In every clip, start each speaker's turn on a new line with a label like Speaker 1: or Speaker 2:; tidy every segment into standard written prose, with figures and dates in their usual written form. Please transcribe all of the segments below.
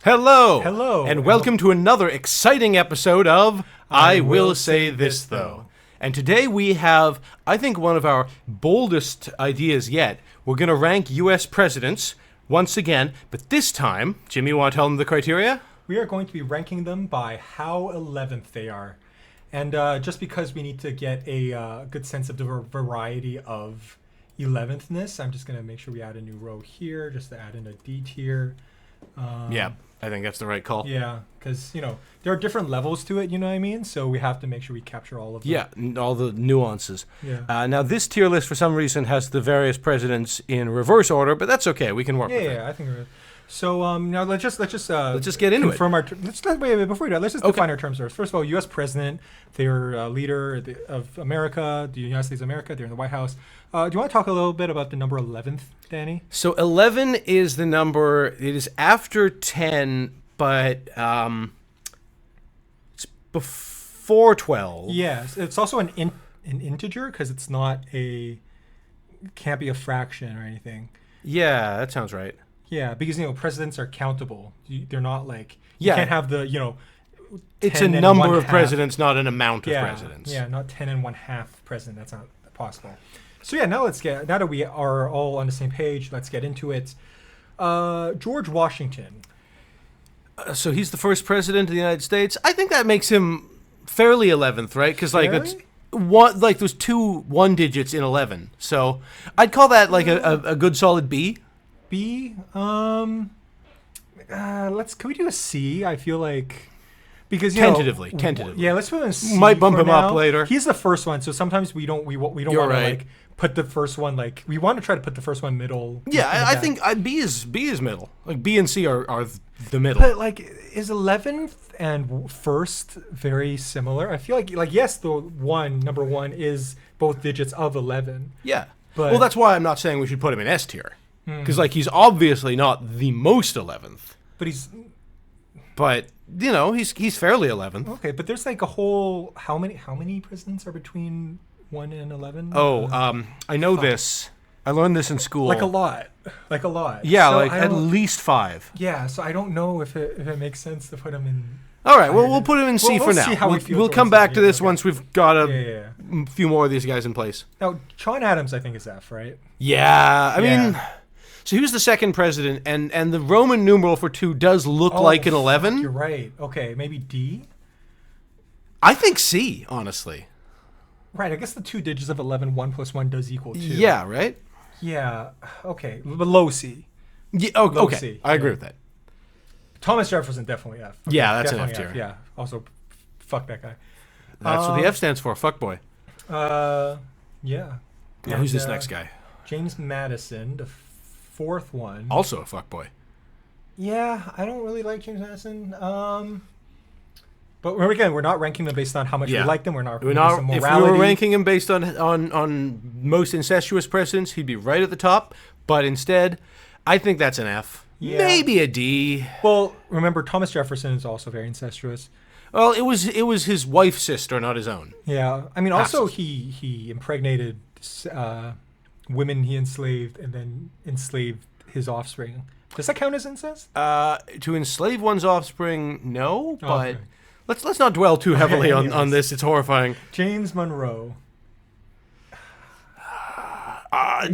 Speaker 1: Hello!
Speaker 2: Hello!
Speaker 1: And welcome to another exciting episode of I Will Say This Though. And today we have, I think, one of our boldest ideas yet. We're going to rank U.S. presidents once again, but this time, Jimmy, you want to tell them the criteria?
Speaker 2: We are going to be ranking them by how 11th they are. And just because we need to get a good sense of the variety of 11thness, I'm just going to make sure we add a new row here, just to add in a D tier.
Speaker 1: Yeah, I think that's the right call.
Speaker 2: Yeah, because, there are different levels to it, you know what I mean? So we have to make sure we capture all of them.
Speaker 1: Yeah, all the nuances.
Speaker 2: Yeah.
Speaker 1: Now, this tier list, for some reason, has the various presidents in reverse order, but that's okay. We can work with it.
Speaker 2: Yeah, I think we're... So now let's just
Speaker 1: get into it.
Speaker 2: Wait, before we do that, let's just define our terms first. First of all, U.S. president, they're leader of America, the United States of America. They're in the White House. Do you want to talk a little bit about the number 11th, Danny?
Speaker 1: So 11 is the number. It is after 10, but it's before 12.
Speaker 2: Yes, it's also an integer because it's not can't be a fraction or anything.
Speaker 1: Yeah, that sounds right.
Speaker 2: Yeah, because presidents are countable. They're not like you can't have the
Speaker 1: It's a number of presidents, not an amount of presidents.
Speaker 2: Yeah, not 10 and 1/2 president. That's not possible. So yeah, now that we are all on the same page, let's get into it. George Washington.
Speaker 1: So he's the first president of the United States. I think that makes him fairly 11th, right? Because that's one, there's 2 1 digits in 11. So I'd call that like a good solid B.
Speaker 2: B. Can we do a C? I feel like because
Speaker 1: tentatively.
Speaker 2: Yeah, let's put him in C.
Speaker 1: Might bump him
Speaker 2: now.
Speaker 1: up later.
Speaker 2: He's the first one, so sometimes we don't want to put the first one we want to try to put the first one middle.
Speaker 1: Yeah, I think B is middle. Like B and C are the middle.
Speaker 2: But is 11th and first very similar? I feel like yes, the number one is both digits of 11.
Speaker 1: Yeah.
Speaker 2: But,
Speaker 1: well, that's why I'm not saying we should put him in S tier. Because he's obviously not the most 11th. But he's fairly 11th.
Speaker 2: Okay, but there's a whole how many presidents are between 1 and 11?
Speaker 1: I know this. I learned this in school.
Speaker 2: Like a lot.
Speaker 1: Yeah,
Speaker 2: so
Speaker 1: at least 5.
Speaker 2: Yeah, so I don't know if it makes sense to put him in.
Speaker 1: All right, well, we'll put him in C for now.
Speaker 2: See how we feel
Speaker 1: we'll come back to this
Speaker 2: okay.
Speaker 1: once we've got a few more of these guys in place.
Speaker 2: Now, John Adams, I think, is F, right?
Speaker 1: Yeah, I mean... So he was the second president, and the Roman numeral for 2 does look like an 11.
Speaker 2: You're right. Okay, maybe D?
Speaker 1: I think C, honestly.
Speaker 2: Right, I guess the 2 digits of 11, 1 plus 1 does equal 2.
Speaker 1: Yeah, right?
Speaker 2: Yeah, okay. Below C.
Speaker 1: Yeah, okay.
Speaker 2: C.
Speaker 1: I agree with that.
Speaker 2: Thomas Jefferson, definitely F. Okay,
Speaker 1: yeah, that's an F tier.
Speaker 2: Yeah, also, fuck that guy.
Speaker 1: That's what the F stands for, fuckboy.
Speaker 2: Yeah.
Speaker 1: Now, who's this next guy?
Speaker 2: James Madison, the 4th one.
Speaker 1: Also a fuckboy.
Speaker 2: Yeah, I don't really like James Madison. But again, we're not ranking them based on how much we like them. We're not. If we were
Speaker 1: ranking him based on most incestuous presidents, he'd be right at the top. But instead, I think that's an F. Yeah. Maybe a D.
Speaker 2: Well, remember Thomas Jefferson is also very incestuous.
Speaker 1: Well, it was his wife's sister, not his own.
Speaker 2: Yeah, I mean, also he impregnated women he enslaved and then enslaved his offspring. Does that count as incest?
Speaker 1: To enslave one's offspring, no. But let's not dwell too heavily on this. It's horrifying.
Speaker 2: James Monroe.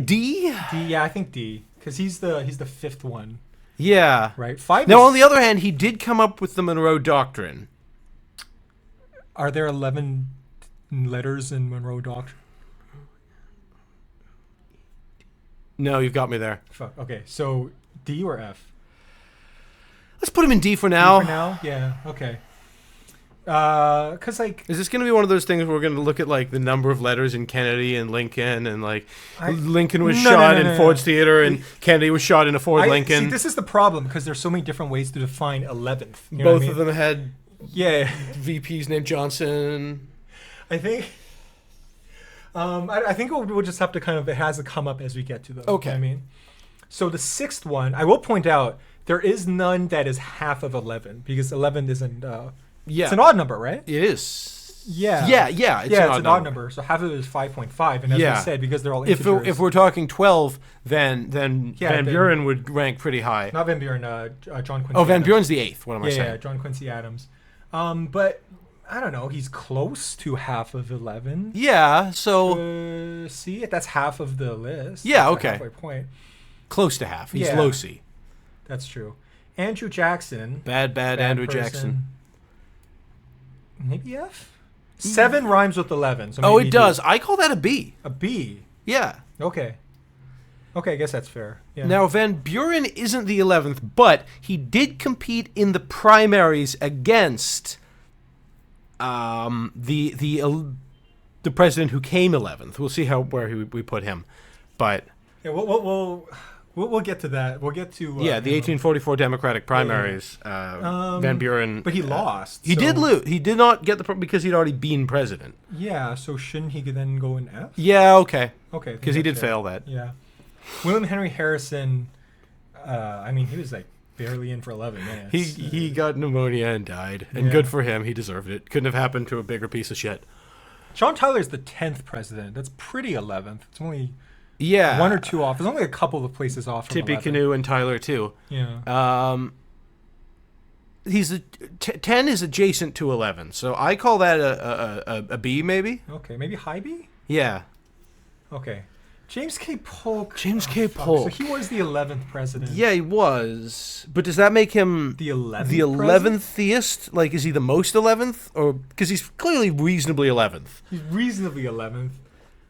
Speaker 1: D.
Speaker 2: D. Yeah, I think D because he's the 5th one.
Speaker 1: Yeah.
Speaker 2: Right. 5.
Speaker 1: Now, on the other hand, he did come up with the Monroe Doctrine.
Speaker 2: Are there 11 letters in Monroe Doctrine?
Speaker 1: No, you've got me there.
Speaker 2: Fuck. Okay, so D or F?
Speaker 1: Let's put him in D for now.
Speaker 2: D for now? Yeah, okay. Because,
Speaker 1: is this going to be one of those things where we're going to look at, the number of letters in Kennedy and Lincoln and, Lincoln was shot in Ford's Theater and Kennedy was shot in a Ford Lincoln?
Speaker 2: See, this is the problem because there's so many different ways to define 11th.
Speaker 1: Both of them had
Speaker 2: VPs
Speaker 1: named Johnson.
Speaker 2: I think... I think we'll just have to it has to come up as we get to those.
Speaker 1: Okay.
Speaker 2: I mean, so the 6th one, I will point out, there is none that is half of 11 because 11 isn't, it's an odd number, right?
Speaker 1: It is.
Speaker 2: Yeah.
Speaker 1: Yeah. It's
Speaker 2: an odd number. So half of it is 5.5, and as
Speaker 1: Yeah.
Speaker 2: I said, because they're all
Speaker 1: If
Speaker 2: integers.
Speaker 1: if we're talking 12, then Van Buren would rank pretty high.
Speaker 2: Not Van Buren, John Quincy.
Speaker 1: Oh, Van
Speaker 2: Adams.
Speaker 1: Buren's the 8th. What am I saying?
Speaker 2: Yeah, John Quincy Adams. But I don't know. He's close to half of 11.
Speaker 1: Yeah. So
Speaker 2: See, that's half of the list.
Speaker 1: Yeah,
Speaker 2: That's
Speaker 1: okay.
Speaker 2: a halfway point.
Speaker 1: close to half. He's
Speaker 2: Yeah.
Speaker 1: low C.
Speaker 2: That's true. Andrew Jackson.
Speaker 1: Bad Andrew
Speaker 2: person.
Speaker 1: Jackson.
Speaker 2: Maybe F. 7 rhymes with 11. So
Speaker 1: Oh,
Speaker 2: maybe
Speaker 1: it does. I call that a B.
Speaker 2: A B.
Speaker 1: Yeah.
Speaker 2: Okay. Okay, I guess that's fair. Yeah.
Speaker 1: Now, Van Buren isn't the 11th, but he did compete in the primaries against the president who came 11th. We'll see where we put him, but
Speaker 2: Yeah, we'll get to that. We'll get to
Speaker 1: the 1844 Democratic primaries. Van Buren,
Speaker 2: but he lost.
Speaker 1: He
Speaker 2: so-
Speaker 1: did lose. He did not get because he'd already been president.
Speaker 2: Yeah. So shouldn't he then go in F?
Speaker 1: Yeah. Okay.
Speaker 2: Okay.
Speaker 1: Because he did fail that.
Speaker 2: Yeah. William Henry Harrison. I mean, he was like barely in for 11 minutes.
Speaker 1: He got pneumonia and died, and
Speaker 2: Yeah.
Speaker 1: good for him. He deserved it. Couldn't have happened to a bigger piece of shit.
Speaker 2: John Tyler's the 10th president. That's pretty 11th. It's only
Speaker 1: Yeah.
Speaker 2: one or two off. There's only a couple of places off from
Speaker 1: Tippy
Speaker 2: 11.
Speaker 1: Canoe and Tyler too.
Speaker 2: Yeah.
Speaker 1: He's 10 is adjacent to 11, so I call that a B maybe.
Speaker 2: Okay. Maybe high B?
Speaker 1: Yeah.
Speaker 2: Okay. James K. Polk.
Speaker 1: James K.
Speaker 2: Fuck.
Speaker 1: Polk.
Speaker 2: So he was the 11th president.
Speaker 1: Yeah, he was. But does that make him
Speaker 2: The 11th
Speaker 1: the 11th theist? Like, is he the most 11th, or because he's clearly reasonably 11th?
Speaker 2: He's reasonably 11th.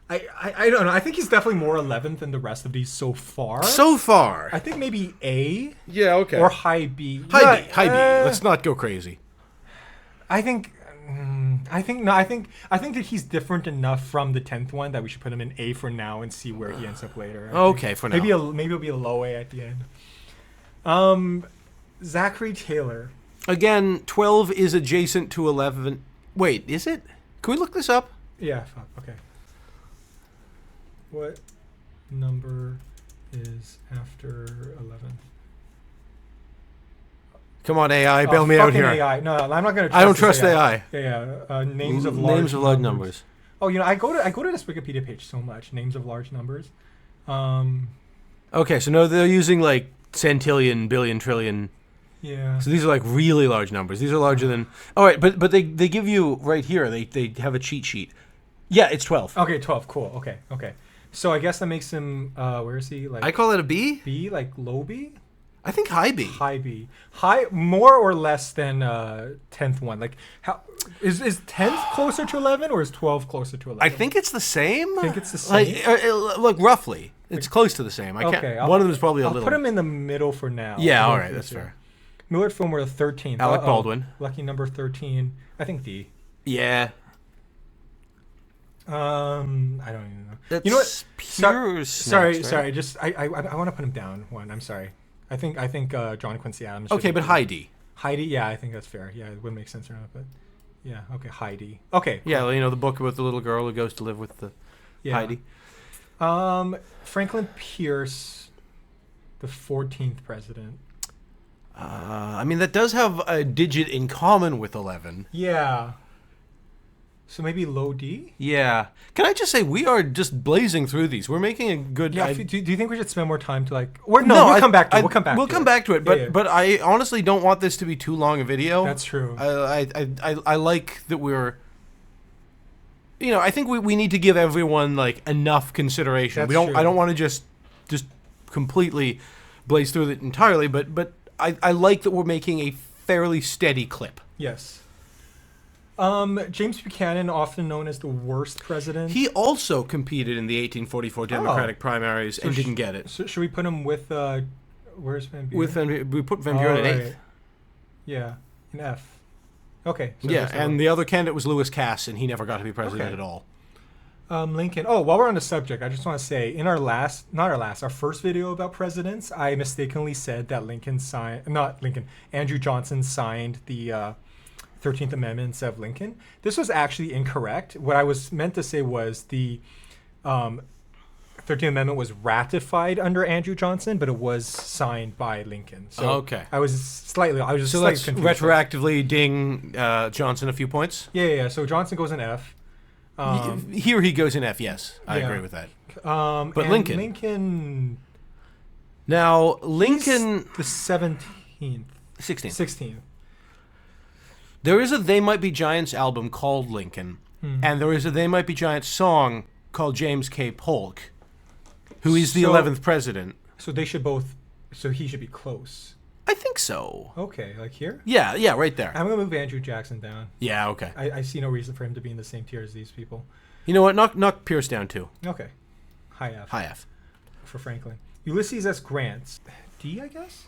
Speaker 2: I don't know. I think he's definitely more 11th than the rest of these so far.
Speaker 1: So far.
Speaker 2: I think maybe A
Speaker 1: Yeah. Okay.
Speaker 2: or high B.
Speaker 1: High B. High B. Let's not go crazy.
Speaker 2: I think that he's different enough from the 10th one that we should put him in A for now and see where he ends up later. I
Speaker 1: Okay,
Speaker 2: think.
Speaker 1: for now.
Speaker 2: Maybe it'll be a low A at the end. Zachary Taylor.
Speaker 1: Again, 12 is adjacent to 11. Wait, is it? Can we look this up?
Speaker 2: Yeah, fuck. Okay. What number is after 11?
Speaker 1: Come on, AI, bail me out
Speaker 2: fucking
Speaker 1: here.
Speaker 2: AI. No, I'm not gonna.
Speaker 1: I don't
Speaker 2: this
Speaker 1: trust AI.
Speaker 2: Yeah. Names of
Speaker 1: Names
Speaker 2: large
Speaker 1: of large numbers.
Speaker 2: Oh, I go to this Wikipedia page so much. Names of large numbers.
Speaker 1: Okay, so no, they're using like centillion, billion, trillion.
Speaker 2: Yeah.
Speaker 1: So these are like really large numbers. These are larger than. All right, but they give you right here. They have a cheat sheet. Yeah, it's 12.
Speaker 2: Okay, 12. Cool. Okay. So I guess that makes him. Where is he? Like
Speaker 1: I call it a B.
Speaker 2: B, like low B.
Speaker 1: I think high B.
Speaker 2: High B. High, more or less than 10th one. Like how is 10th closer to 11 or is 12 closer to 11?
Speaker 1: I think it's the same.
Speaker 2: I think it's the same.
Speaker 1: Like roughly, it's close to the same. I can't.
Speaker 2: Okay,
Speaker 1: One of them is probably a
Speaker 2: I'll
Speaker 1: little.
Speaker 2: put him in the middle for now.
Speaker 1: Yeah,
Speaker 2: I
Speaker 1: all
Speaker 2: don't
Speaker 1: right,
Speaker 2: think
Speaker 1: that's
Speaker 2: so.
Speaker 1: fair.
Speaker 2: Millard Filmore, the 13th.
Speaker 1: Alec
Speaker 2: Uh-oh.
Speaker 1: Baldwin.
Speaker 2: Lucky number 13. I think D.
Speaker 1: Yeah.
Speaker 2: I don't even know.
Speaker 1: That's
Speaker 2: You know what?
Speaker 1: pure
Speaker 2: Sorry.
Speaker 1: snaps, right?
Speaker 2: Just I want to put him down one. I'm sorry. I think John Quincy Adams.
Speaker 1: Okay, but high D.
Speaker 2: Heidi. Yeah, I think that's fair. Yeah, it wouldn't make sense or not, but yeah. Okay, Heidi. Okay.
Speaker 1: Yeah, well, the book about the little girl who goes to live with the
Speaker 2: Yeah.
Speaker 1: Heidi.
Speaker 2: Franklin Pierce, the 14th president.
Speaker 1: I mean, that does have a digit in common with 11.
Speaker 2: Yeah. So maybe low D?
Speaker 1: Yeah. Can I just say, we are just blazing through these. We're making a good...
Speaker 2: Yeah. Do you think we should spend more time to like... Or no, we'll come back to it. We'll come back to it.
Speaker 1: But
Speaker 2: Yeah.
Speaker 1: but I honestly don't want this to be too long a video.
Speaker 2: That's true.
Speaker 1: I like that we're... I think we need to give everyone like enough consideration.
Speaker 2: That's
Speaker 1: I
Speaker 2: true.
Speaker 1: don't want to just completely blaze through it entirely, but I like that we're making a fairly steady clip.
Speaker 2: Yes. James Buchanan, often known as the worst president.
Speaker 1: He also competed in the 1844 Democratic primaries and didn't get it.
Speaker 2: So should we put him with where's Van Buren?
Speaker 1: We put Van Buren in
Speaker 2: right.
Speaker 1: 8th.
Speaker 2: Yeah, in F. Okay. So
Speaker 1: Yeah,
Speaker 2: there's that
Speaker 1: and
Speaker 2: one.
Speaker 1: the other candidate was Lewis Cass, and he never got to be president
Speaker 2: Okay.
Speaker 1: at all.
Speaker 2: Lincoln. Oh, while we're on the subject, I just want to say in our first video about presidents, I mistakenly said that Andrew Johnson signed the 13th Amendment instead of Lincoln. This was actually incorrect. What I was meant to say was the 13th Amendment was ratified under Andrew Johnson, but it was signed by Lincoln. So
Speaker 1: Okay.
Speaker 2: I was just slightly
Speaker 1: let's
Speaker 2: confused.
Speaker 1: retroactively ding Johnson a few points.
Speaker 2: Yeah. So Johnson goes in F.
Speaker 1: Here he goes in F, yes. I
Speaker 2: yeah.
Speaker 1: agree with that.
Speaker 2: But
Speaker 1: Lincoln. Now, Lincoln...
Speaker 2: the 17th.
Speaker 1: 16th.
Speaker 2: 16th.
Speaker 1: There is a They Might Be Giants album called Lincoln, and there is a They Might Be Giants song called James K. Polk, who is the 11th president.
Speaker 2: So they should both... So he should be close.
Speaker 1: I think so.
Speaker 2: Okay, like here?
Speaker 1: Yeah, right there.
Speaker 2: I'm going to move Andrew Jackson down.
Speaker 1: Yeah, okay.
Speaker 2: I see no reason for him to be in the same tier as these people.
Speaker 1: You know what? Knock Pierce down, too.
Speaker 2: Okay. High F.
Speaker 1: High F.
Speaker 2: For Franklin. Ulysses S. Grant. D, I guess?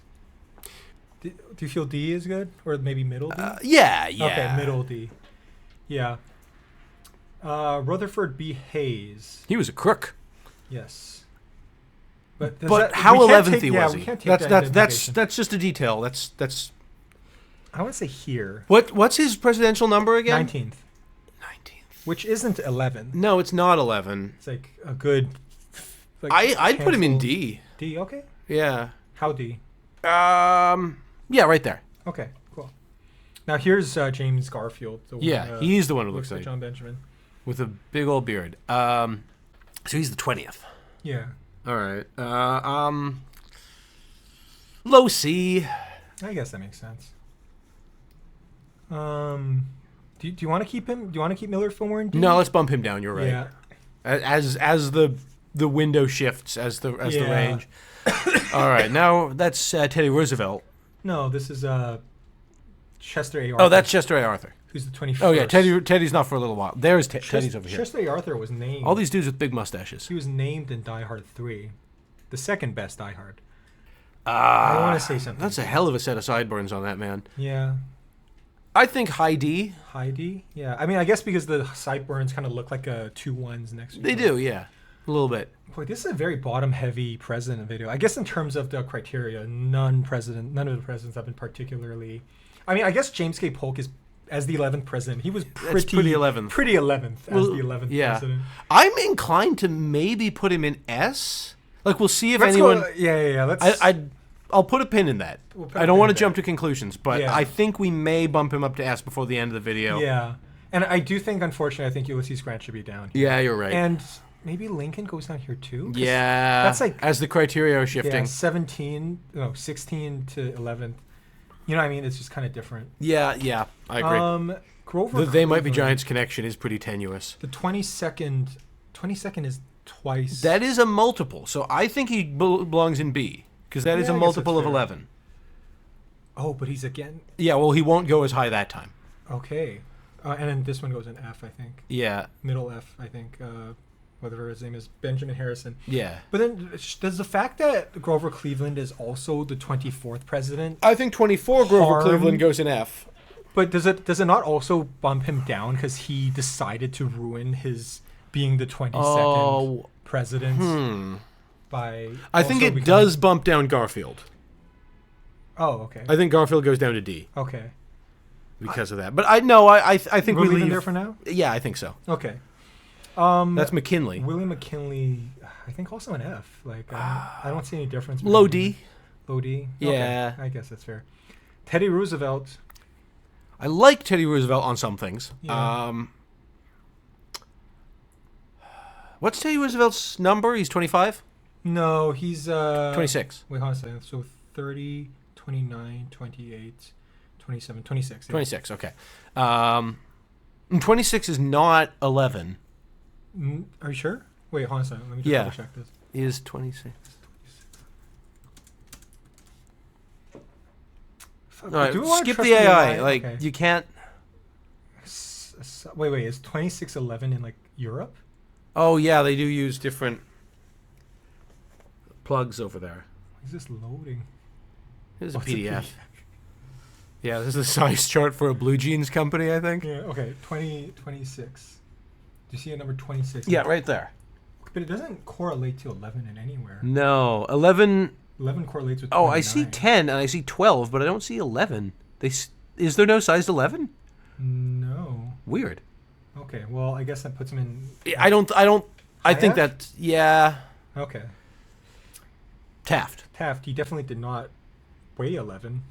Speaker 2: Do you feel D is good? Or maybe middle D?
Speaker 1: Yeah.
Speaker 2: Okay, middle D. Yeah. Rutherford B. Hayes.
Speaker 1: He was a crook.
Speaker 2: Yes. But
Speaker 1: how 11th he was
Speaker 2: we
Speaker 1: he?
Speaker 2: can't take
Speaker 1: That's just a detail. That's.
Speaker 2: I want to say here.
Speaker 1: What's his presidential number again?
Speaker 2: 19th.
Speaker 1: 19th.
Speaker 2: Which isn't 11.
Speaker 1: No, it's not 11.
Speaker 2: It's like a good. Like
Speaker 1: I'd put him in D.
Speaker 2: D, okay.
Speaker 1: Yeah.
Speaker 2: How D?
Speaker 1: Yeah, right there.
Speaker 2: Okay, cool. Now here's James Garfield.
Speaker 1: He's the one who looks
Speaker 2: like
Speaker 1: like
Speaker 2: John Benjamin.
Speaker 1: with a big old beard. So he's the 20th.
Speaker 2: Yeah.
Speaker 1: All right. Low C.
Speaker 2: I guess that makes sense. Do you want to keep him? Do you want to keep Millard Filmore in D?
Speaker 1: No, let's bump him down. You're right.
Speaker 2: Yeah.
Speaker 1: As the window shifts, as the range. All right. Now that's Teddy Roosevelt.
Speaker 2: No, this is Chester A. Arthur.
Speaker 1: Oh, that's Chester A. Arthur.
Speaker 2: Who's the 21st?
Speaker 1: Oh yeah, Teddy's not for a little while. There's Teddy's over here.
Speaker 2: Chester A. Arthur was named.
Speaker 1: All these dudes with big mustaches.
Speaker 2: He was named in Die Hard 3, the second best Die Hard. I want to say something.
Speaker 1: That's a hell of a set of sideburns on that man.
Speaker 2: Yeah.
Speaker 1: I think high D.
Speaker 2: High D? Yeah. I mean, I guess because the sideburns kind of look like two ones next to each other.
Speaker 1: They do, yeah. A little bit.
Speaker 2: Boy, this is a very bottom-heavy president video. I guess in terms of the criteria, none of the presidents have been particularly... I mean, I guess James K. Polk is, as the 11th president, he was pretty 11th. Pretty 11th as the 11th president.
Speaker 1: I'm inclined to maybe put him in S. Like, we'll see if anyone...
Speaker 2: Yeah.
Speaker 1: I'll put a pin in that. I don't want to jump to conclusions, but I think we may bump him up to S before the end of the video.
Speaker 2: Yeah. And I do think, unfortunately, I think Ulysses Grant should be down here.
Speaker 1: Yeah, you're right.
Speaker 2: And maybe Lincoln goes down here too?
Speaker 1: Yeah.
Speaker 2: That's like...
Speaker 1: As the criteria are shifting.
Speaker 2: 16 to 11. You know what I mean? It's just kind of different.
Speaker 1: Yeah, I agree.
Speaker 2: Grover
Speaker 1: They Might Be Giants connection is pretty tenuous.
Speaker 2: The 22nd is twice.
Speaker 1: That is a multiple, so I think he belongs in B, because that is a multiple of 11.
Speaker 2: Oh, but he's again...
Speaker 1: Yeah, well, he won't go as high that time.
Speaker 2: Okay. And then this one goes in F, I think.
Speaker 1: Yeah.
Speaker 2: Middle F, I think. Whatever his name is, Benjamin Harrison.
Speaker 1: Yeah.
Speaker 2: But then, does the fact that Grover Cleveland is also the 24th president...
Speaker 1: I think 24 Grover Cleveland goes in F.
Speaker 2: But does it not also bump him down because he decided to ruin his being the 22nd president by...
Speaker 1: I think it does bump down Garfield.
Speaker 2: Oh, okay.
Speaker 1: I think Garfield goes down to D.
Speaker 2: Okay.
Speaker 1: Because of that. But I think we leave
Speaker 2: him there for now?
Speaker 1: Yeah, I think so.
Speaker 2: Okay.
Speaker 1: That's McKinley.
Speaker 2: William McKinley, I think also an F. Like, I don't see any difference.
Speaker 1: Low D.
Speaker 2: Low D?
Speaker 1: Yeah.
Speaker 2: Okay, I guess that's fair. Teddy Roosevelt.
Speaker 1: I like Teddy Roosevelt on some things.
Speaker 2: Yeah.
Speaker 1: What's Teddy Roosevelt's number? He's 25?
Speaker 2: No, he's...
Speaker 1: 26.
Speaker 2: Wait, hold on a second. So 30, 29, 28, 27, 26. Yeah.
Speaker 1: 26, okay. 26 is not 11.
Speaker 2: Are you sure? Wait, hold on a second. Let me just double check this.
Speaker 1: Is 26. All right, skip the AI. Like, okay. You can't...
Speaker 2: Wait, is 2611 in, like, Europe?
Speaker 1: Oh, yeah, they do use different plugs over there.
Speaker 2: Is this loading?
Speaker 1: This is a PDF. Yeah, this is a size chart for a blue jeans company, I think.
Speaker 2: Yeah, okay, 26. Do you see a number 26?
Speaker 1: Yeah, right there.
Speaker 2: But it doesn't correlate to 11 in anywhere.
Speaker 1: No, 11...
Speaker 2: 11 correlates with 29.
Speaker 1: Oh, I see 10 and I see 12, but I don't see 11. Is there no size 11?
Speaker 2: No.
Speaker 1: Weird.
Speaker 2: Okay, well, I guess that puts him in...
Speaker 1: I think that... Yeah.
Speaker 2: Okay.
Speaker 1: Taft.
Speaker 2: Taft, he definitely did not weigh 11.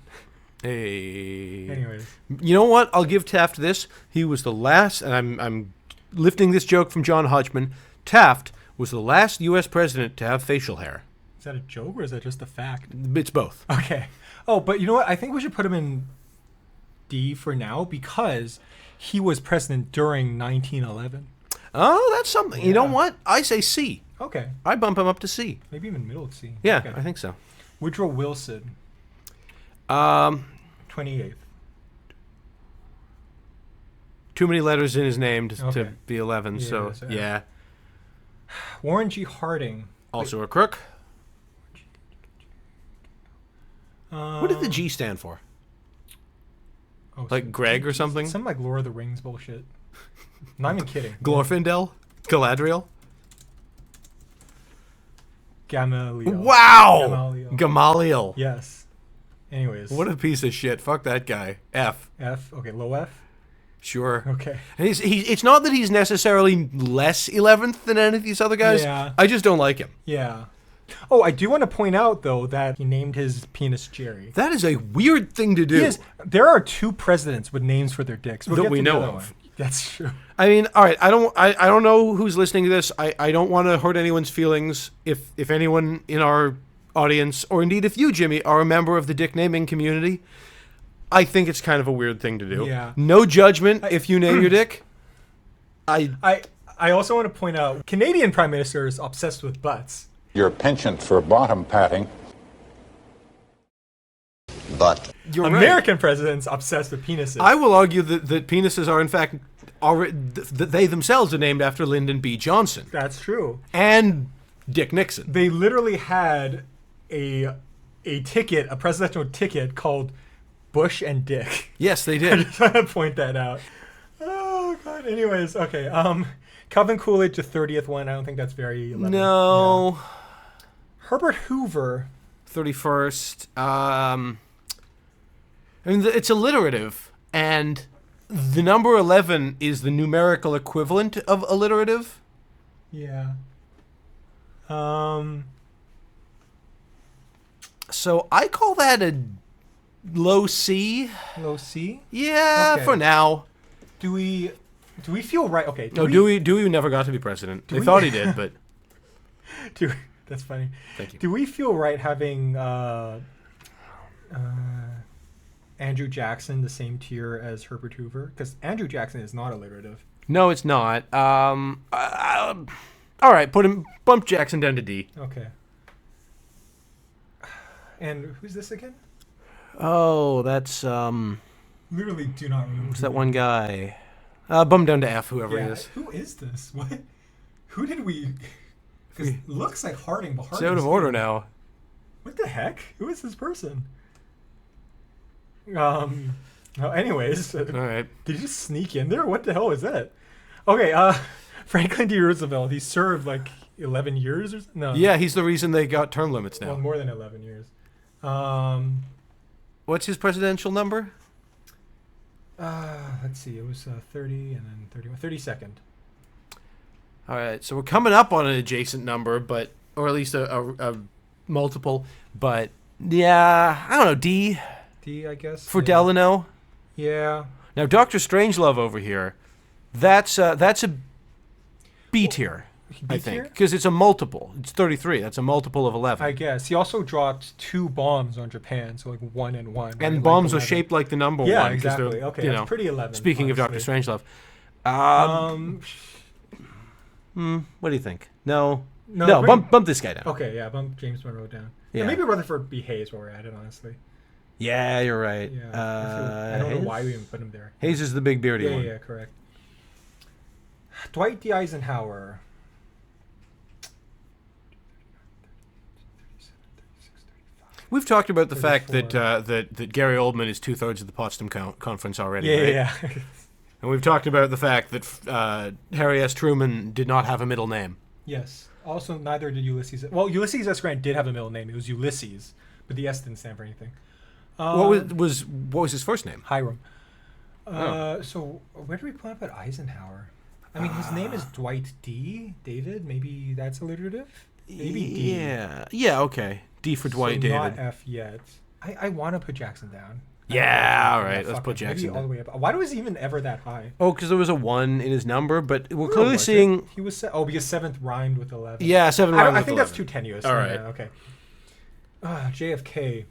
Speaker 1: Hey.
Speaker 2: Anyways.
Speaker 1: You know what? I'll give Taft this. He was the last, and I'm lifting this joke from John Hodgman. Taft was the last U.S. president to have facial hair.
Speaker 2: Is that a joke or is that just a fact?
Speaker 1: It's both.
Speaker 2: Okay. Oh, but you know what? I think we should put him in D for now because he was president during 1911.
Speaker 1: Oh, that's something.
Speaker 2: Yeah.
Speaker 1: You know what? I say C.
Speaker 2: Okay.
Speaker 1: I bump him up to C.
Speaker 2: Maybe even middle C.
Speaker 1: Yeah,
Speaker 2: Okay.
Speaker 1: I think so.
Speaker 2: Woodrow Wilson, 28th.
Speaker 1: Too many letters in his name to
Speaker 2: Okay.
Speaker 1: be 11,
Speaker 2: Yeah,
Speaker 1: so
Speaker 2: so
Speaker 1: yeah.
Speaker 2: Warren G. Harding.
Speaker 1: Also a crook. What did the
Speaker 2: Um,
Speaker 1: G stand for?
Speaker 2: oh,
Speaker 1: Like Greg or something?
Speaker 2: Some like Lord of the Rings bullshit. Not even kidding.
Speaker 1: Glorfindel? Galadriel?
Speaker 2: Gamaliel.
Speaker 1: Wow!
Speaker 2: Gamaliel.
Speaker 1: Gamaliel.
Speaker 2: Yes. Anyways.
Speaker 1: What a piece of shit. Fuck that guy. F.
Speaker 2: F? Okay, low F?
Speaker 1: Sure.
Speaker 2: Okay.
Speaker 1: And it's not that he's necessarily less 11th than any of these other guys.
Speaker 2: Yeah.
Speaker 1: I just don't like him.
Speaker 2: Yeah. Oh, I do want to point out, though, that he named his penis Jerry.
Speaker 1: That is a weird thing to do.
Speaker 2: There are 2 presidents with names for their dicks. We'll
Speaker 1: That
Speaker 2: get
Speaker 1: we
Speaker 2: to the
Speaker 1: know
Speaker 2: other
Speaker 1: of.
Speaker 2: one. That's true.
Speaker 1: I mean, all right, I don't know who's listening to this. I don't want to hurt anyone's feelings. If anyone in our audience, or indeed if you, Jimmy, are a member of the dick naming community, I think it's kind of a weird thing to do.
Speaker 2: Yeah.
Speaker 1: No judgment if you name your dick.
Speaker 2: I also want to point out, Canadian prime minister is obsessed with butts.
Speaker 3: Your penchant for bottom patting. But
Speaker 1: You're right.
Speaker 2: American presidents obsessed with penises.
Speaker 1: I will argue that penises are in fact already that they themselves are named after Lyndon B. Johnson
Speaker 2: That's true.
Speaker 1: and Dick Nixon.
Speaker 2: They literally had a ticket, a presidential ticket called Bush and Dick.
Speaker 1: Yes, they
Speaker 2: I
Speaker 1: did.
Speaker 2: just want to point that out. Oh god. Anyways, okay. Calvin Coolidge, the 30th one. I don't think that's very 11.
Speaker 1: No.
Speaker 2: Yeah. Herbert Hoover.
Speaker 1: 31st. I mean, it's alliterative, and the number 11 is the numerical equivalent of alliterative.
Speaker 2: Yeah.
Speaker 1: So I call that a low C.
Speaker 2: Low C.
Speaker 1: Yeah,
Speaker 2: Okay.
Speaker 1: for now.
Speaker 2: Do we feel right? Okay.
Speaker 1: Dewey never got to be president. They thought he did, but
Speaker 2: That's funny.
Speaker 1: thank you.
Speaker 2: Do we feel right having Andrew Jackson the same tier as Herbert Hoover? Because Andrew Jackson is not alliterative.
Speaker 1: No, it's not. All right, bump Jackson down to D.
Speaker 2: Okay. And who's this again?
Speaker 1: Oh, that's
Speaker 2: Literally do not remember.
Speaker 1: what's that one guy? Bump down to F, whoever he is.
Speaker 2: Who is this? What? Who did we? Because it looks like Harding, but
Speaker 1: It's
Speaker 2: Harding.
Speaker 1: out of order now.
Speaker 2: What the heck? Who is this person? Well, anyways,
Speaker 1: All right.
Speaker 2: did you just sneak in there? What the hell is that? Okay, Franklin D. Roosevelt. He served like 11 years or something. No.
Speaker 1: Yeah, he's the reason they got term limits now.
Speaker 2: Well, more than 11 years.
Speaker 1: What's his presidential number?
Speaker 2: Let's see. It was 30 and then 31. 32nd.
Speaker 1: All right, so we're coming up on an adjacent number, or at least a multiple. But yeah, I don't know. D
Speaker 2: D, I guess.
Speaker 1: for
Speaker 2: yeah.
Speaker 1: Delano.
Speaker 2: Yeah.
Speaker 1: Now, Dr. Strangelove over here, that's a B tier, I
Speaker 2: B
Speaker 1: think,
Speaker 2: tier?
Speaker 1: because it's a multiple. It's 33. That's a multiple of 11.
Speaker 2: I guess. He also dropped 2 bombs on Japan, so like 1 and 1.
Speaker 1: And
Speaker 2: right?
Speaker 1: bombs
Speaker 2: like
Speaker 1: are shaped like the number
Speaker 2: Yeah,
Speaker 1: 1. 'cause they're,
Speaker 2: exactly. Okay,
Speaker 1: you
Speaker 2: that's
Speaker 1: know,
Speaker 2: pretty 11.
Speaker 1: Speaking of Dr.
Speaker 2: honestly.
Speaker 1: Strangelove. What do you think? No,
Speaker 2: No,
Speaker 1: bump this guy down.
Speaker 2: Okay, yeah, bump James Monroe down.
Speaker 1: Yeah.
Speaker 2: Yeah. Maybe Rutherford B. Hayes while we're at it, honestly.
Speaker 1: Yeah, you're right.
Speaker 2: Yeah. I don't know why we even put him there.
Speaker 1: Hayes is the big beardy
Speaker 2: Yeah,
Speaker 1: one.
Speaker 2: yeah, correct. Dwight D. Eisenhower.
Speaker 1: We've talked about the fact
Speaker 2: 34.
Speaker 1: that Gary Oldman is 2/3 of the Potsdam Conference already,
Speaker 2: Yeah,
Speaker 1: right?
Speaker 2: yeah.
Speaker 1: And we've talked about the fact that Harry S. Truman did not have a middle name.
Speaker 2: Yes. Also, neither did Ulysses. Well, Ulysses S. Grant did have a middle name. It was Ulysses, but the S didn't stand for anything.
Speaker 1: What was his first name?
Speaker 2: Hiram.
Speaker 1: Oh.
Speaker 2: So where do we pull up at Eisenhower? I mean, his name is Dwight D. David. Maybe that's alliterative. Maybe D.
Speaker 1: Yeah, okay. D for Dwight
Speaker 2: so
Speaker 1: David.
Speaker 2: Not F yet. I want to put Jackson down.
Speaker 1: Yeah, all right. Let's put Jackson
Speaker 2: maybe all the
Speaker 1: down.
Speaker 2: way up. Why was he even ever that high?
Speaker 1: Oh, because there was a 1 in his number, but we're
Speaker 2: Where
Speaker 1: clearly
Speaker 2: was it?
Speaker 1: seeing...
Speaker 2: He was because 7th rhymed with 11.
Speaker 1: Yeah, 7
Speaker 2: I
Speaker 1: rhymed with
Speaker 2: think
Speaker 1: 11.
Speaker 2: that's too tenuous.
Speaker 1: All right.
Speaker 2: Yeah, okay. JFK.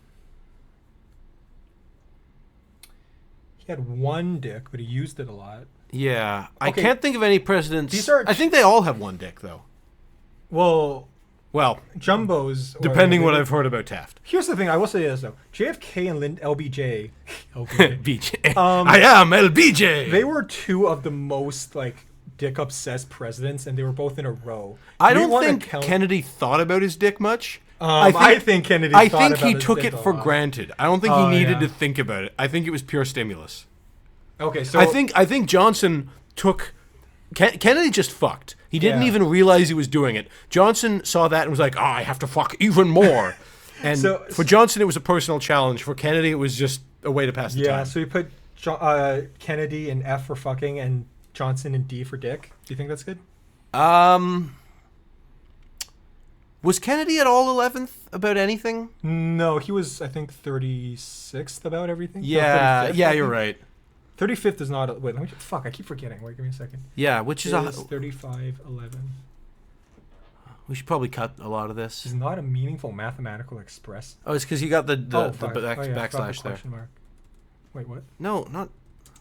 Speaker 2: He had one dick, but he used it a lot.
Speaker 1: Yeah. I
Speaker 2: Okay.
Speaker 1: can't think of any presidents...
Speaker 2: These are-
Speaker 1: I think they all have one dick, though.
Speaker 2: Well,
Speaker 1: Jumbos,
Speaker 2: Jumbos.
Speaker 1: depending what I've heard about Taft.
Speaker 2: Here's the thing. I will say this though. JFK and LBJ.
Speaker 1: BJ. I am LBJ.
Speaker 2: They were two of the most dick obsessed presidents, and they were both in a row.
Speaker 1: I
Speaker 2: Do we
Speaker 1: don't
Speaker 2: wanna
Speaker 1: think
Speaker 2: count-
Speaker 1: Kennedy thought about his dick much.
Speaker 2: I think Kennedy.
Speaker 1: I
Speaker 2: thought
Speaker 1: think
Speaker 2: about
Speaker 1: he
Speaker 2: his
Speaker 1: took
Speaker 2: dick
Speaker 1: it
Speaker 2: a
Speaker 1: for
Speaker 2: lot.
Speaker 1: granted. I don't think he
Speaker 2: Oh,
Speaker 1: needed
Speaker 2: yeah.
Speaker 1: to think about it. I think it was pure stimulus.
Speaker 2: Okay, so
Speaker 1: I think Johnson took... Kennedy just fucked. He didn't
Speaker 2: Yeah.
Speaker 1: even realize he was doing it. Johnson saw that and was like, I have to fuck even more. And for Johnson, it was a personal challenge. For Kennedy, it was just a way to pass the time.
Speaker 2: So you put Kennedy in F for fucking and Johnson in D for dick. Do you think that's good?
Speaker 1: Was Kennedy at all 11th about anything?
Speaker 2: No, he was I think 36th about everything. No,
Speaker 1: Yeah,
Speaker 2: 35th,
Speaker 1: yeah,
Speaker 2: I
Speaker 1: you're
Speaker 2: think.
Speaker 1: right.
Speaker 2: 35th is not. Wait, let me. Fuck, I keep forgetting. Wait, give me a second.
Speaker 1: Yeah, which is
Speaker 2: It is 35, 11.
Speaker 1: we should probably cut a lot of this.
Speaker 2: This is not a meaningful mathematical express.
Speaker 1: Oh, it's because you got the
Speaker 2: fuck.
Speaker 1: backslash there.
Speaker 2: Question mark. Wait, what?
Speaker 1: No, not.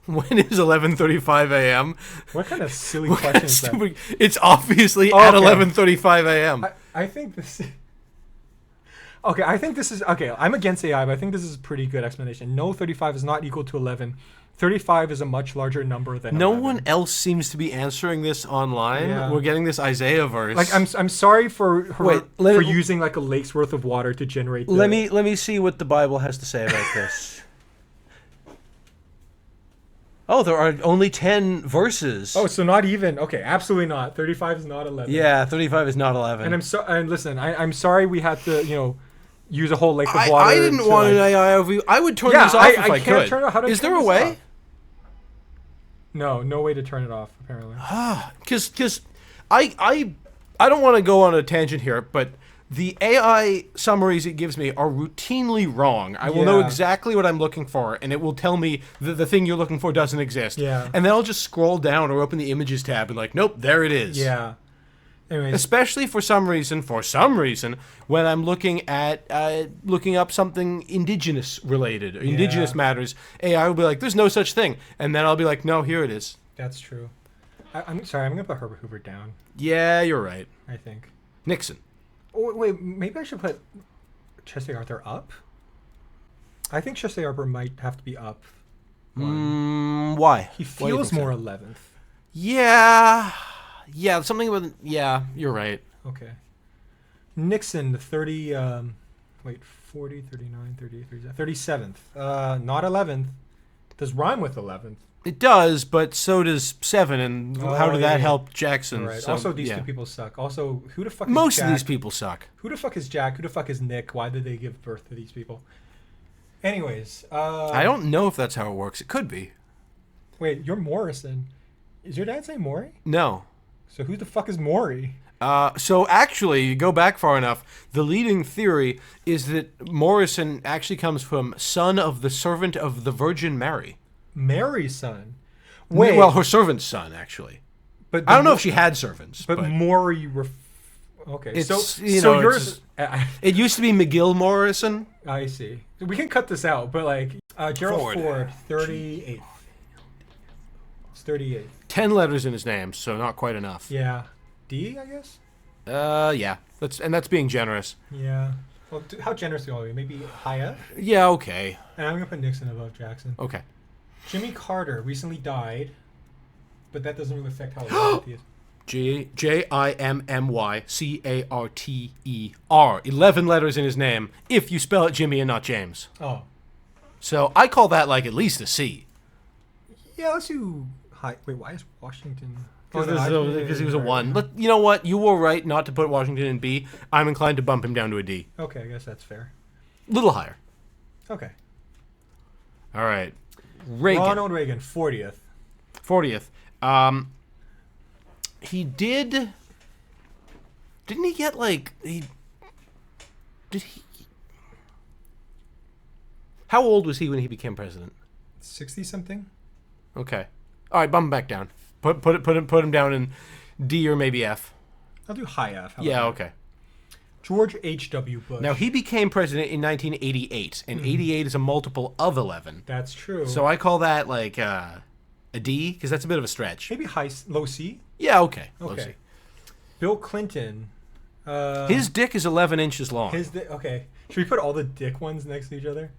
Speaker 1: When is 11:35 a.m.?
Speaker 2: What kind of silly
Speaker 1: What kind
Speaker 2: question
Speaker 1: of
Speaker 2: is that?
Speaker 1: stupid? It's obviously
Speaker 2: Oh,
Speaker 1: at
Speaker 2: okay.
Speaker 1: 11:35 a.m.
Speaker 2: I think this. Okay, I think this is okay. I'm against AI, but I think this is a pretty good explanation. No, 35 is not equal to 11. 35 is a much larger number than
Speaker 1: No
Speaker 2: 11.
Speaker 1: one else seems to be answering this online.
Speaker 2: Yeah.
Speaker 1: We're getting this Isaiah verse.
Speaker 2: Like I'm sorry for her
Speaker 1: Wait,
Speaker 2: for using like a lake's worth of water to generate.
Speaker 1: let me see what the Bible has to say about this. Oh, there are only 10 verses.
Speaker 2: Oh, so not even. Okay, absolutely not. 35 is not 11.
Speaker 1: Yeah, 35 is not 11.
Speaker 2: And listen, I'm sorry we had to use a whole lake of water.
Speaker 1: I didn't want an AI overview. I would turn
Speaker 2: Yeah,
Speaker 1: these off if I
Speaker 2: can't
Speaker 1: could.
Speaker 2: turn it. How to
Speaker 1: Is
Speaker 2: turn
Speaker 1: there a
Speaker 2: this
Speaker 1: way?
Speaker 2: off? No way to turn it off. Apparently.
Speaker 1: Because I don't want to go on a tangent here, but the AI summaries it gives me are routinely wrong. I will know
Speaker 2: Yeah.
Speaker 1: exactly what I'm looking for, and it will tell me the thing you're looking for doesn't exist.
Speaker 2: Yeah.
Speaker 1: And then I'll just scroll down or open the images tab and nope, there it is.
Speaker 2: Yeah. Anyways,
Speaker 1: Especially for some reason, when I'm looking up something indigenous related or indigenous matters, AI will be like, "There's no such thing," and then I'll be like, "No, here it is."
Speaker 2: that's true. I'm sorry. I'm gonna put Herbert Hoover down.
Speaker 1: Yeah, you're right.
Speaker 2: I think.
Speaker 1: Nixon.
Speaker 2: Oh, wait, maybe I should put Chesley Arthur up. I think Chesley Arthur might have to be up.
Speaker 1: Why?
Speaker 2: He
Speaker 1: Why do you
Speaker 2: feels
Speaker 1: think so?
Speaker 2: more 11th.
Speaker 1: Yeah, something with you're right.
Speaker 2: Okay. Nixon 30. 40, 39, 38, 37th. Not 11th. Does rhyme with 11th.
Speaker 1: It does, but so does 7, and how did that
Speaker 2: yeah.
Speaker 1: help Jackson?
Speaker 2: Right.
Speaker 1: So,
Speaker 2: Also, these
Speaker 1: yeah.
Speaker 2: two people suck. Also, who the fuck?
Speaker 1: Most
Speaker 2: is
Speaker 1: of
Speaker 2: Jack?
Speaker 1: these people suck.
Speaker 2: Who the fuck is Jack? Who the fuck is Nick? Why did they give birth to these people? Anyways,
Speaker 1: I don't know if that's how it works. It could be.
Speaker 2: Wait, you're Morrison. Is your dad say Maury?
Speaker 1: No.
Speaker 2: So who the fuck is Maury?
Speaker 1: So actually, you go back far enough, the leading theory is that Morrison actually comes from son of the servant of the Virgin Mary.
Speaker 2: Mary's son.
Speaker 1: Wait. Well, her servant's son, actually.
Speaker 2: But
Speaker 1: I don't know if she had servants.
Speaker 2: But Maury. Okay.
Speaker 1: It's,
Speaker 2: so
Speaker 1: you
Speaker 2: so
Speaker 1: know,
Speaker 2: yours.
Speaker 1: it used to be McGill Morrison.
Speaker 2: I see. We can cut this out, but Gerald Ford 38th. It's 38th.
Speaker 1: 10 letters in his name, so not quite enough.
Speaker 2: Yeah. D, I guess.
Speaker 1: Yeah. That's being generous.
Speaker 2: Yeah. Well, how generous are we? Maybe high F?
Speaker 1: Yeah, okay.
Speaker 2: And I'm gonna put Nixon above Jackson.
Speaker 1: Okay.
Speaker 2: Jimmy Carter recently died, but that doesn't really affect how old he is.
Speaker 1: JIMMYCARTER. 11 letters in his name, if you spell it Jimmy and not James.
Speaker 2: Oh.
Speaker 1: So I call that at least a C.
Speaker 2: Yeah, let's do high. Wait, why is Washington?
Speaker 1: Because he was a 1. But you know what? You were right not to put Washington in B. I'm inclined to bump him down to a D.
Speaker 2: Okay, I guess that's fair.
Speaker 1: Little higher.
Speaker 2: Okay.
Speaker 1: All right. Reagan.
Speaker 2: Ronald Reagan, 40th.
Speaker 1: 40th. He did Didn't he get like Did he? How old was he when he became president?
Speaker 2: 60 something.
Speaker 1: Okay. All right, bump him back down. Put him down in D or maybe F.
Speaker 2: I'll do high F.
Speaker 1: Yeah. Okay.
Speaker 2: George H.W. Bush.
Speaker 1: Now he became president in 1988, and 88 is a multiple of 11.
Speaker 2: That's true.
Speaker 1: So I call that like a D because that's a bit of a stretch.
Speaker 2: Maybe low C.
Speaker 1: Yeah. Okay. Low
Speaker 2: Okay.
Speaker 1: C.
Speaker 2: Bill Clinton.
Speaker 1: His dick is 11 inches long.
Speaker 2: Okay. Should we put all the dick ones next to each other?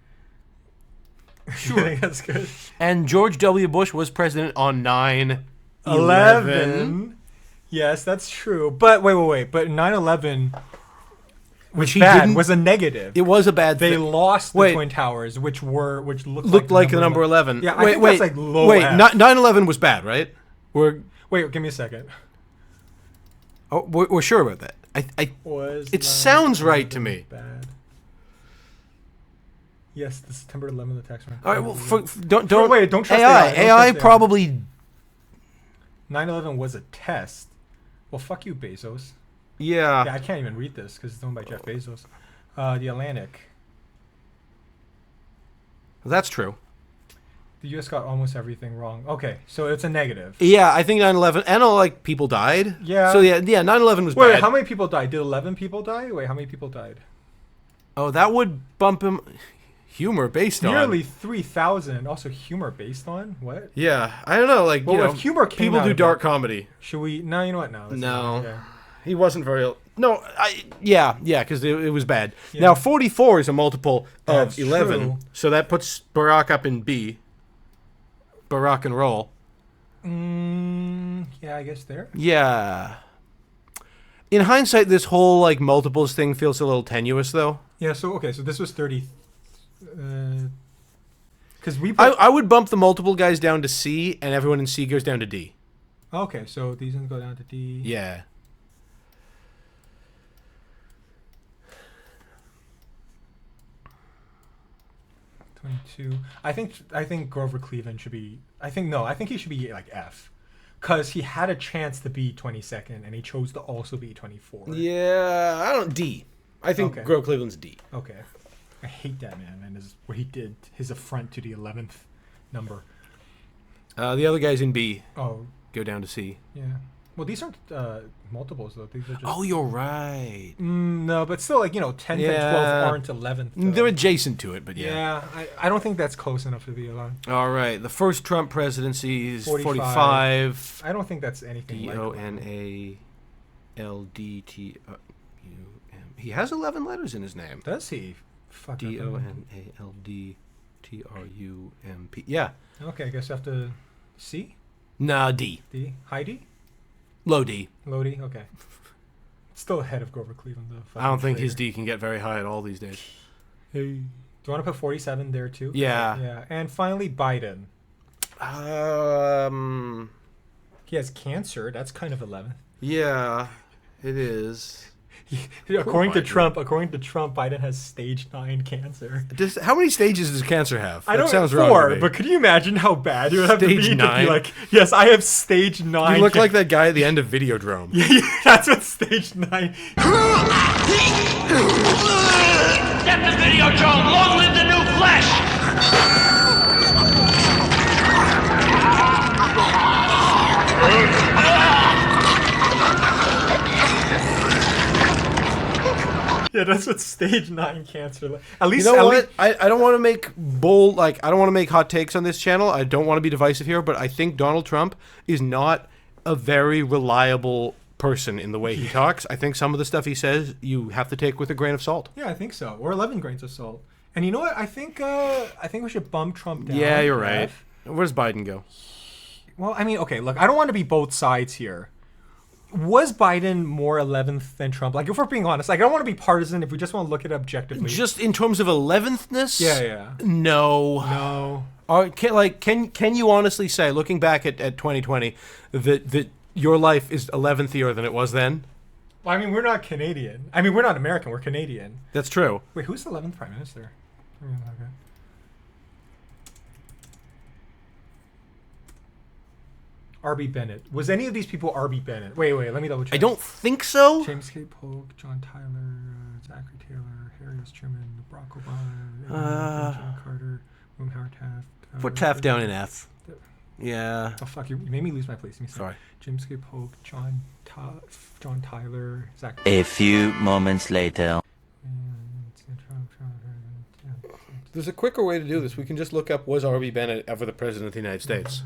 Speaker 1: Sure.
Speaker 2: I think that's good.
Speaker 1: And George W. Bush was president on 9/11.
Speaker 2: 11. Yes, that's true. But wait. But 9/11
Speaker 1: Which he
Speaker 2: bad,
Speaker 1: didn't.
Speaker 2: was a negative.
Speaker 1: It was a bad
Speaker 2: They
Speaker 1: thing.
Speaker 2: lost the
Speaker 1: Wait.
Speaker 2: Twin Towers, which
Speaker 1: Looked like the number 11.
Speaker 2: Yeah, I think that's like low
Speaker 1: Wait,
Speaker 2: F.
Speaker 1: 9/11 was bad, right? We're
Speaker 2: Give me a second.
Speaker 1: we're sure about that. It sounds right to me.
Speaker 2: Bad. Yes, the September 11th attacks.
Speaker 1: All right, well, don't
Speaker 2: trust
Speaker 1: AI.
Speaker 2: Don't
Speaker 1: AI
Speaker 2: trust
Speaker 1: probably.
Speaker 2: 9/11 was a test. Well, fuck you, Bezos.
Speaker 1: Yeah.
Speaker 2: Yeah, I can't even read this because it's owned by Jeff Bezos. The Atlantic.
Speaker 1: That's true.
Speaker 2: The U.S. got almost everything wrong. Okay, so it's a negative.
Speaker 1: Yeah, I think 9/11, and like people died.
Speaker 2: Yeah.
Speaker 1: So yeah, 9/11 was
Speaker 2: Wait,
Speaker 1: bad.
Speaker 2: how many people died? Did 11 people die? Wait, how many people died?
Speaker 1: Oh, that would bump him. Humor based on.
Speaker 2: Nearly 3,000. Also, humor based on what?
Speaker 1: Yeah, I don't know. Like,
Speaker 2: Well,
Speaker 1: you know,
Speaker 2: if humor came
Speaker 1: people
Speaker 2: out
Speaker 1: do
Speaker 2: of
Speaker 1: dark
Speaker 2: it-
Speaker 1: comedy.
Speaker 2: Should we? No, you know what? No.
Speaker 1: No.
Speaker 2: Yeah.
Speaker 1: He wasn't very. No, yeah, because it was bad.
Speaker 2: Yeah.
Speaker 1: Now 44 is a multiple
Speaker 2: That's
Speaker 1: of 11,
Speaker 2: true.
Speaker 1: so that puts Barack up in B. Barack and roll.
Speaker 2: Yeah, I guess there.
Speaker 1: Yeah. In hindsight, this whole like multiples thing feels a little tenuous, though.
Speaker 2: Yeah. So this was 30. Because we.
Speaker 1: I would bump the multiple guys down to C, and everyone in C goes down to D.
Speaker 2: Okay, so these ones go down to D.
Speaker 1: Yeah.
Speaker 2: I think Grover Cleveland should be. I think he should be like F, because he had a chance to be 22nd and he chose to also be 24.
Speaker 1: Yeah, I don't D. I think
Speaker 2: Okay.
Speaker 1: Grove Cleveland's D.
Speaker 2: Okay. I hate that man and what he did, his affront to the 11th number.
Speaker 1: The other guys in B
Speaker 2: Oh,
Speaker 1: go down to C.
Speaker 2: yeah. Well, these aren't multiples though. These are just.
Speaker 1: Oh, you're right.
Speaker 2: No, but still, like 10th and 12th
Speaker 1: Yeah.
Speaker 2: aren't 11th. though.
Speaker 1: They're adjacent to it, but yeah.
Speaker 2: Yeah, I don't think that's close enough to be allowed.
Speaker 1: All right. The first Trump presidency is
Speaker 2: 45.
Speaker 1: 45.
Speaker 2: I don't think that's anything like.
Speaker 1: DONALDTUM. He has 11 letters in his name.
Speaker 2: Does he? Fuck.
Speaker 1: DONALDTRUMP. Yeah.
Speaker 2: Okay, I guess I have to C?
Speaker 1: Nah, D.
Speaker 2: D? High D?
Speaker 1: Low D.
Speaker 2: Low D? Okay. Still ahead of Grover Cleveland, though.
Speaker 1: I don't think
Speaker 2: Fucking
Speaker 1: his D can get very high at all these days. Hey.
Speaker 2: Do you want to put 47 there, too?
Speaker 1: Yeah.
Speaker 2: Yeah. And finally, Biden. He has cancer. That's kind of 11th.
Speaker 1: Yeah, it is.
Speaker 2: According to
Speaker 1: Biden.
Speaker 2: Trump, Biden has stage 9 cancer.
Speaker 1: How many stages does cancer have?
Speaker 2: I don't
Speaker 1: sounds
Speaker 2: know,
Speaker 1: wrong to
Speaker 2: 4,
Speaker 1: me.
Speaker 2: but could you imagine how bad you would have
Speaker 1: Stage
Speaker 2: to be
Speaker 1: 9?
Speaker 2: to be like, yes, I have stage 9.
Speaker 1: You look like that guy at the end of Videodrome.
Speaker 2: That's what stage 9.
Speaker 4: Get the video, Joe! Long live the new flesh!
Speaker 2: Yeah, that's what stage 9 cancer. At least,
Speaker 1: You know
Speaker 2: at
Speaker 1: what?
Speaker 2: least,
Speaker 1: I don't want to make bold, I don't want to make hot takes on this channel. I don't want to be divisive here, but I think Donald Trump is not a very reliable person in the way he talks. I think some of the stuff he says you have to take with a grain of salt.
Speaker 2: yeah, I think so. Or 11 grains of salt. And you know what? I think we should bump Trump down.
Speaker 1: Yeah, you're right.
Speaker 2: F.
Speaker 1: Where's Biden go?
Speaker 2: Well, I mean, okay, look, I don't want to be both sides here. Was Biden more 11th than Trump? Like, if we're being honest, like, I don't want to be partisan if we just want to look at it objectively.
Speaker 1: Just in terms of 11thness?
Speaker 2: Yeah.
Speaker 1: No.
Speaker 2: No.
Speaker 1: Can you honestly say, looking back at 2020, that your life is 11th-ier than it was then?
Speaker 2: Well, I mean, we're not Canadian. I mean, we're not American. We're Canadian.
Speaker 1: That's true.
Speaker 2: Wait, who's the 11th Prime Minister? Okay. R.B. Bennett. Was any of these people R.B. Bennett? Wait, let me double check.
Speaker 1: I don't think so.
Speaker 2: James K. Polk, John Tyler, Zachary Taylor, Harry S. Truman, Barack Obama, Jimmy Carter, William Howard Taft.
Speaker 1: Put Taft down in F. Yeah.
Speaker 2: Oh fuck! You made me lose my place. Let me see.
Speaker 1: Sorry.
Speaker 2: James K. Polk, John Tyler, Zach.
Speaker 5: A few moments later.
Speaker 1: There's a quicker way to do this. We can just look up, was R.B. Bennett ever the president of the United States?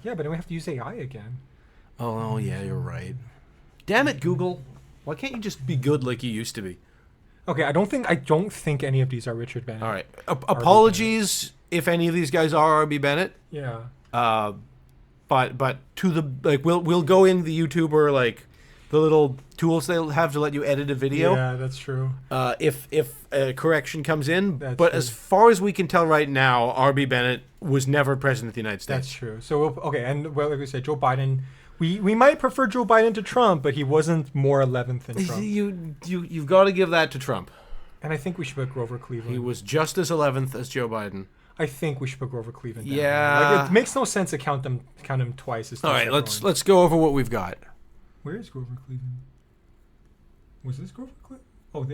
Speaker 2: Yeah, but then we have to use AI again.
Speaker 1: Oh, yeah, you're right. Damn it, Google. Why can't you just be good like you used to be?
Speaker 2: Okay, I don't think any of these are Richard Bennett.
Speaker 1: All right. Apologies if any of these guys are R.B. Bennett.
Speaker 2: Yeah.
Speaker 1: But to the we'll go in the YouTuber the little tools they'll have to let you edit a video.
Speaker 2: Yeah, that's true.
Speaker 1: If a correction comes in,
Speaker 2: That's
Speaker 1: but
Speaker 2: true.
Speaker 1: as far as we can tell right now, R.B. Bennett was never president of the United States.
Speaker 2: That's true. So and like we said, Joe Biden. We might prefer Joe Biden to Trump, but he wasn't more 11th than Trump.
Speaker 1: You've got to give that to Trump.
Speaker 2: And I think we should put Grover Cleveland.
Speaker 1: He was just as 11th as Joe Biden.
Speaker 2: I think we should put Grover Cleveland down.
Speaker 1: Yeah.
Speaker 2: It makes no sense to count him twice.
Speaker 1: All right, let's go over what we've got.
Speaker 2: Where is Grover Cleveland? Was this Grover Cleveland? Oh,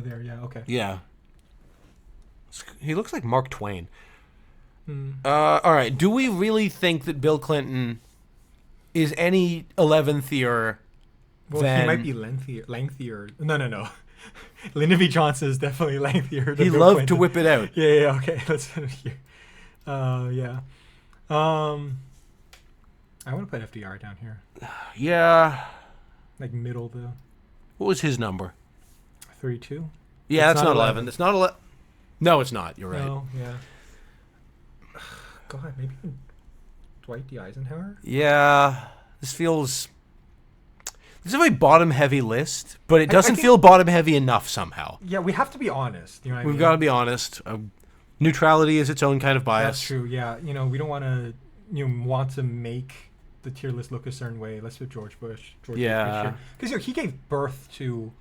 Speaker 2: there. Yeah. Okay.
Speaker 1: Yeah. He looks like Mark Twain. All right. Do we really think that Bill Clinton is any 11th-ier
Speaker 2: Well,
Speaker 1: than...
Speaker 2: he might be lengthier. No. Lyndon B. Johnson is definitely lengthier. Than
Speaker 1: He
Speaker 2: Bill
Speaker 1: loved
Speaker 2: Clinton.
Speaker 1: to whip it out.
Speaker 2: Yeah. Okay. Let's put it here. Yeah. I want to put FDR down here.
Speaker 1: Yeah.
Speaker 2: Like middle the
Speaker 1: What was his number?
Speaker 2: 32.
Speaker 1: Yeah,
Speaker 2: It's
Speaker 1: that's
Speaker 2: not
Speaker 1: not 11.
Speaker 2: 11.
Speaker 1: It's not 11. No, it's not. You're right.
Speaker 2: No. Yeah. God, maybe Dwight D. Eisenhower.
Speaker 1: Yeah. This feels... It's a very bottom-heavy list, but it
Speaker 2: I
Speaker 1: doesn't
Speaker 2: think-
Speaker 1: feel bottom-heavy enough somehow.
Speaker 2: Yeah, we have to be honest. You know what I
Speaker 1: We've
Speaker 2: mean?
Speaker 1: got to be honest. Neutrality is its own kind of bias.
Speaker 2: That's true. Yeah, we don't want to want to make the tier list look a certain way. Let's put George Bush.
Speaker 1: Yeah.
Speaker 2: Because he gave birth to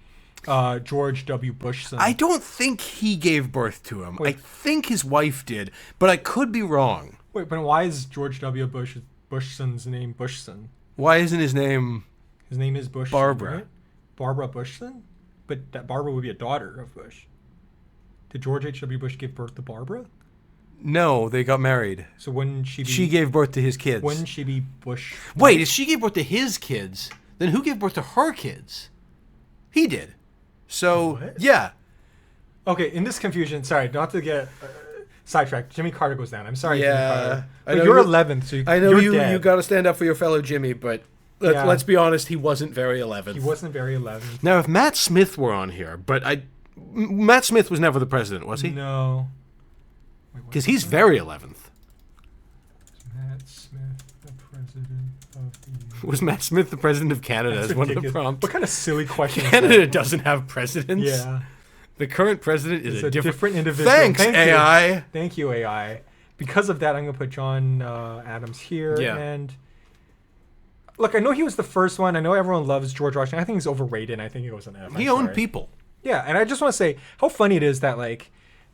Speaker 2: George W. Bush.
Speaker 1: I don't think he gave birth to him.
Speaker 2: Wait.
Speaker 1: I think his wife did, but I could be wrong.
Speaker 2: Wait, but why is George W. Bushson's name Bushson?
Speaker 1: Why isn't his name...
Speaker 2: His name is Bush.
Speaker 1: Barbara.
Speaker 2: Right? Barbara Bushson? But that Barbara would be a daughter of Bush. Did George H.W. Bush give birth to Barbara?
Speaker 1: No, they got married.
Speaker 2: So wouldn't she be...
Speaker 1: She gave birth to his kids.
Speaker 2: Wouldn't she be Bush?
Speaker 1: Wait, if she gave birth to his kids, then who gave birth to her kids? He did. So,
Speaker 2: What?
Speaker 1: yeah.
Speaker 2: Okay, in this confusion, sorry, not to get sidetracked. Jimmy Carter goes down. I'm sorry, Jimmy
Speaker 1: Yeah.
Speaker 2: Carter.
Speaker 1: I
Speaker 2: But
Speaker 1: know
Speaker 2: you're
Speaker 1: you-
Speaker 2: 11th, so
Speaker 1: I know
Speaker 2: you're dead.
Speaker 1: you got to stand up for your fellow Jimmy, but
Speaker 2: Yeah.
Speaker 1: let's be honest, he wasn't very 11th.
Speaker 2: He wasn't very 11th.
Speaker 1: Now, if Matt Smith were on here, Matt Smith was never the president, was he?
Speaker 2: No.
Speaker 1: Because he's very 11th.
Speaker 2: Matt Smith, the president of the...
Speaker 1: Was Matt Smith the president of Canada
Speaker 2: That's
Speaker 1: as one of the
Speaker 2: ridiculous.
Speaker 1: prompts?
Speaker 2: What kind of silly question is
Speaker 1: Canada doesn't have presidents.
Speaker 2: that? Yeah.
Speaker 1: The current president is
Speaker 2: It's
Speaker 1: a
Speaker 2: a
Speaker 1: different...
Speaker 2: different individual.
Speaker 1: Thanks,
Speaker 2: Thank you.
Speaker 1: AI.
Speaker 2: Thank you, AI. Because of that, I'm going to put John Adams here.
Speaker 1: Yeah.
Speaker 2: And look, I know he was the first one. I know everyone loves George Washington. I think he's overrated. And I think he goes an F.
Speaker 1: He
Speaker 2: I'm
Speaker 1: owned
Speaker 2: sorry.
Speaker 1: people.
Speaker 2: Yeah, and I just want to say how funny it is that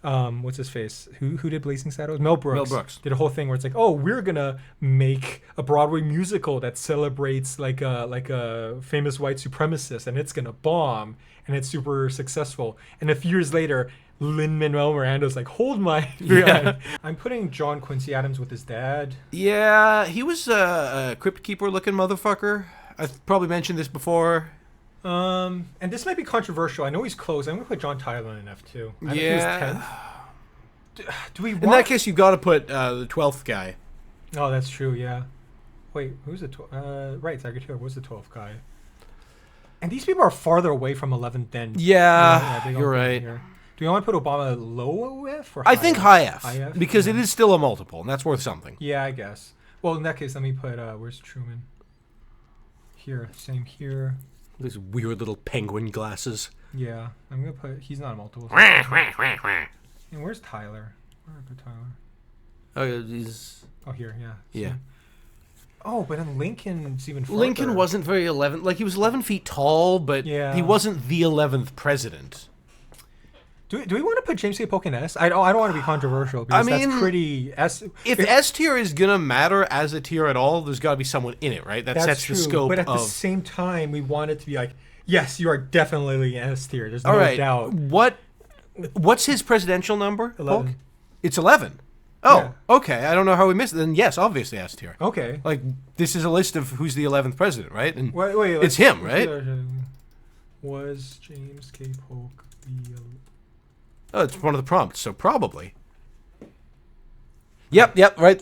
Speaker 2: what's his face? Who did Blazing Saddles? Mel Brooks.
Speaker 1: Mel Brooks.
Speaker 2: Did a whole thing where it's like, oh, we're gonna make a Broadway musical that celebrates like a famous white supremacist, and it's gonna bomb, and it's super successful. And a few years later, Lin-Manuel Miranda's like, hold my...
Speaker 1: Yeah.
Speaker 2: I'm putting John Quincy Adams with his dad.
Speaker 1: Yeah, he was a crypt keeper looking motherfucker. I've probably mentioned this before.
Speaker 2: And this might be controversial. I know he's close. I'm gonna put John Tyler in F too. I think he was
Speaker 1: Yeah.
Speaker 2: 10th. Do we want...
Speaker 1: In that case, you've got to put the 12th guy.
Speaker 2: Oh, that's true. Yeah. Wait, who's the 12th? Right, Zachary Taylor was the 12th guy. And these people are farther away from 11th than.
Speaker 1: Yeah,
Speaker 2: they don't
Speaker 1: you're
Speaker 2: put him
Speaker 1: right.
Speaker 2: here. Do you want to put Obama low F or high
Speaker 1: I think
Speaker 2: F?
Speaker 1: high F,
Speaker 2: High F?
Speaker 1: because
Speaker 2: Yeah.
Speaker 1: it is still a multiple, and that's worth something.
Speaker 2: Yeah, I guess. Well, in that case, let me put. Where's Truman? Here, same here.
Speaker 1: These weird little penguin glasses.
Speaker 2: Yeah, I'm gonna put. He's not a multiple. so- And where's Tyler? Where did I put Tyler?
Speaker 1: Oh, he's...
Speaker 2: Oh, here. Yeah.
Speaker 1: Yeah.
Speaker 2: same. Oh, but then Lincoln's even farther.
Speaker 1: Lincoln wasn't very 11. Like, he was 11 feet tall, but
Speaker 2: Yeah.
Speaker 1: he wasn't the 11th president.
Speaker 2: Do we want to put James K. Polk in S? I don't want to be controversial because that's pretty S.
Speaker 1: If S tier is gonna matter as a tier at all, there's got to be someone in it, right? That
Speaker 2: That's
Speaker 1: sets
Speaker 2: true,
Speaker 1: the scope
Speaker 2: but at
Speaker 1: of.
Speaker 2: the same time, we want it to be like, yes, you are definitely in S tier. There's
Speaker 1: all
Speaker 2: no
Speaker 1: right.
Speaker 2: doubt.
Speaker 1: What's his presidential number?
Speaker 2: 11.
Speaker 1: Polk? It's 11. Oh,
Speaker 2: Yeah.
Speaker 1: okay. I don't know how we missed it. Then yes, obviously S tier.
Speaker 2: Okay.
Speaker 1: Like this is a list of who's the 11th president, right? And
Speaker 2: Wait.
Speaker 1: it's him, right?
Speaker 2: Was James K. Polk the?
Speaker 1: Oh, it's one of the prompts, so probably. Yep, right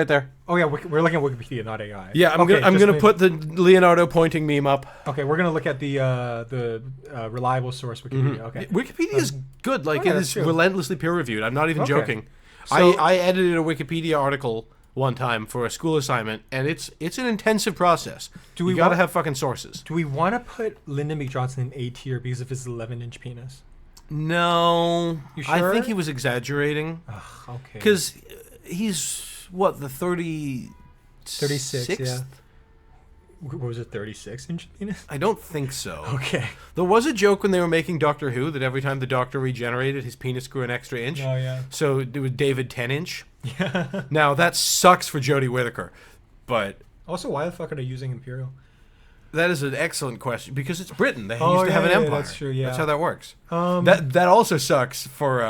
Speaker 1: there.
Speaker 2: Oh yeah, we're looking at Wikipedia, not AI.
Speaker 1: Yeah, I'm gonna put the Leonardo pointing meme up.
Speaker 2: Okay, we're gonna look at the reliable source Wikipedia. Okay.
Speaker 1: Wikipedia is good. Like
Speaker 2: yeah,
Speaker 1: it
Speaker 2: that's
Speaker 1: is
Speaker 2: true.
Speaker 1: relentlessly peer reviewed. I'm not even
Speaker 2: Okay.
Speaker 1: joking.
Speaker 2: So-
Speaker 1: I edited a Wikipedia article one time for a school assignment, and it's an intensive process.
Speaker 2: Do we
Speaker 1: you gotta
Speaker 2: want-
Speaker 1: have fucking sources?
Speaker 2: Do we want to put Lyndon Johnson in A tier because of his 11-inch penis?
Speaker 1: No,
Speaker 2: You
Speaker 1: I
Speaker 2: sure?
Speaker 1: think he was exaggerating
Speaker 2: Okay.
Speaker 1: because he's what the
Speaker 2: 36.
Speaker 1: 36th?
Speaker 2: Yeah. What was it? 36-inch penis?
Speaker 1: I don't think so.
Speaker 2: Okay.
Speaker 1: There was a joke when they were making Doctor Who that every time the Doctor regenerated, his penis grew an extra inch.
Speaker 2: Oh yeah.
Speaker 1: So it was David 10-inch.
Speaker 2: Yeah.
Speaker 1: Now that sucks for Jodie Whittaker, but
Speaker 2: Also, why the fuck are they using Imperial?
Speaker 1: that is an excellent question because it's Britain. They
Speaker 2: Oh,
Speaker 1: used to have an
Speaker 2: yeah,
Speaker 1: empire.
Speaker 2: that's true, yeah.
Speaker 1: That's how that works.
Speaker 2: Um,
Speaker 1: That also sucks for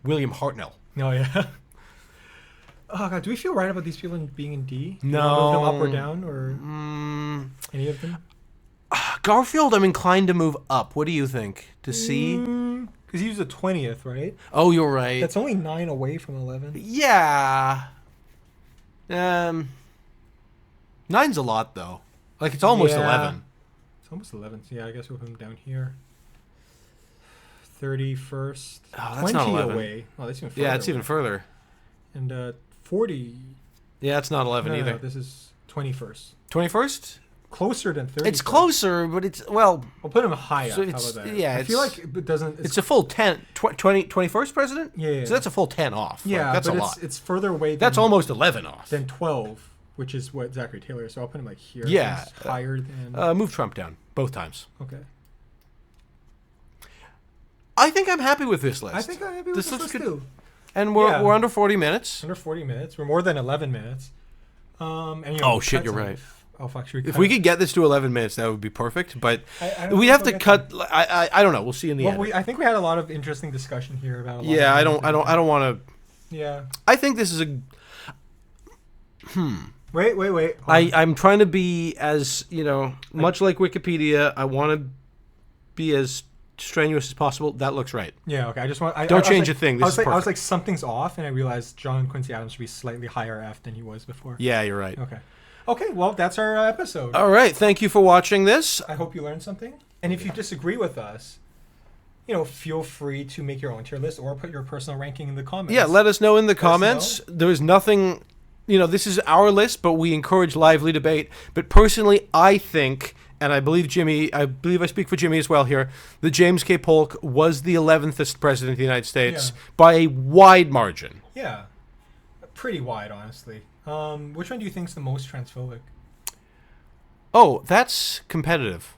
Speaker 1: William Hartnell.
Speaker 2: Oh yeah. Oh god, do we feel right about these people being in D? Do you
Speaker 1: No.
Speaker 2: wanna move them up or down or any of them?
Speaker 1: Garfield, I'm inclined to move up. What do you think? To C?
Speaker 2: Because he was the 20th, right?
Speaker 1: Oh, you're right.
Speaker 2: That's only 9 away from 11.
Speaker 1: Yeah. 9's a lot though. Like it's almost
Speaker 2: Yeah.
Speaker 1: 11.
Speaker 2: It's almost 11. So yeah, I guess we'll put him down here. 31st.
Speaker 1: Oh, that's
Speaker 2: 20
Speaker 1: not 11.
Speaker 2: away. Oh, that's even further.
Speaker 1: Yeah, it's
Speaker 2: away.
Speaker 1: even further.
Speaker 2: And 40.
Speaker 1: Yeah, it's not 11
Speaker 2: No,
Speaker 1: either.
Speaker 2: no, this is 21st.
Speaker 1: 21st?
Speaker 2: Closer than 30.
Speaker 1: It's closer, but it's well.
Speaker 2: We'll put him high
Speaker 1: So
Speaker 2: up. How
Speaker 1: it's-
Speaker 2: about that?
Speaker 1: yeah,
Speaker 2: I feel
Speaker 1: it's-
Speaker 2: like it doesn't.
Speaker 1: It's a full 10. 21st president?
Speaker 2: Yeah.
Speaker 1: So that's a full 10 off. Like,
Speaker 2: yeah,
Speaker 1: that's a
Speaker 2: but
Speaker 1: lot.
Speaker 2: it's further away. Than,
Speaker 1: That's almost 11 off.
Speaker 2: than 12, which is what Zachary Taylor is. So I'll put him like here.
Speaker 1: Yeah.
Speaker 2: It's higher than.
Speaker 1: Move Trump down both times.
Speaker 2: Okay.
Speaker 1: I think I'm happy with this list.
Speaker 2: I think I'm happy with
Speaker 1: This
Speaker 2: this
Speaker 1: looks
Speaker 2: list
Speaker 1: good.
Speaker 2: too.
Speaker 1: And we're
Speaker 2: Yeah.
Speaker 1: we're under 40 minutes.
Speaker 2: Under 40 minutes. We're more than 11 minutes. And, you know,
Speaker 1: Oh,
Speaker 2: we'll
Speaker 1: shit,
Speaker 2: cut
Speaker 1: you're
Speaker 2: some-
Speaker 1: right.
Speaker 2: Oh fuck! Should we?
Speaker 1: If
Speaker 2: cut
Speaker 1: we
Speaker 2: it?
Speaker 1: could get this to 11 minutes, that would be perfect. But
Speaker 2: I don't
Speaker 1: we'd
Speaker 2: know
Speaker 1: have
Speaker 2: if
Speaker 1: to
Speaker 2: we'll
Speaker 1: cut.
Speaker 2: get
Speaker 1: I don't know. We'll see in the
Speaker 2: Well,
Speaker 1: end.
Speaker 2: I think we had a lot of interesting discussion here about. A lot
Speaker 1: Yeah,
Speaker 2: of
Speaker 1: I
Speaker 2: things.
Speaker 1: don't want to.
Speaker 2: Yeah.
Speaker 1: I think this is a.
Speaker 2: Wait.
Speaker 1: I'm trying to be as much like Wikipedia. I want to be as strenuous as possible. That looks right.
Speaker 2: Yeah. Okay. I just want.
Speaker 1: Don't change
Speaker 2: like,
Speaker 1: a thing.
Speaker 2: I
Speaker 1: This
Speaker 2: was
Speaker 1: is
Speaker 2: like, I was
Speaker 1: perfect.
Speaker 2: like, something's off, and I realized John Quincy Adams should be slightly higher F than he was before.
Speaker 1: Yeah, you're right.
Speaker 2: Okay. Okay. Well, that's our episode.
Speaker 1: All right. Thank you for watching this.
Speaker 2: I hope you learned something. And if you disagree with us, feel free to make your own tier list or put your personal ranking in the comments.
Speaker 1: Yeah, let us know in the
Speaker 2: us
Speaker 1: comments. There is nothing, this is our list, but we encourage lively debate. But personally, I think, and I believe I speak for Jimmy as well here, that James K. Polk was the 11th president of the United States by a wide margin.
Speaker 2: Yeah. Pretty wide, honestly. Which one do you think is the most transphobic?
Speaker 1: Oh, that's competitive.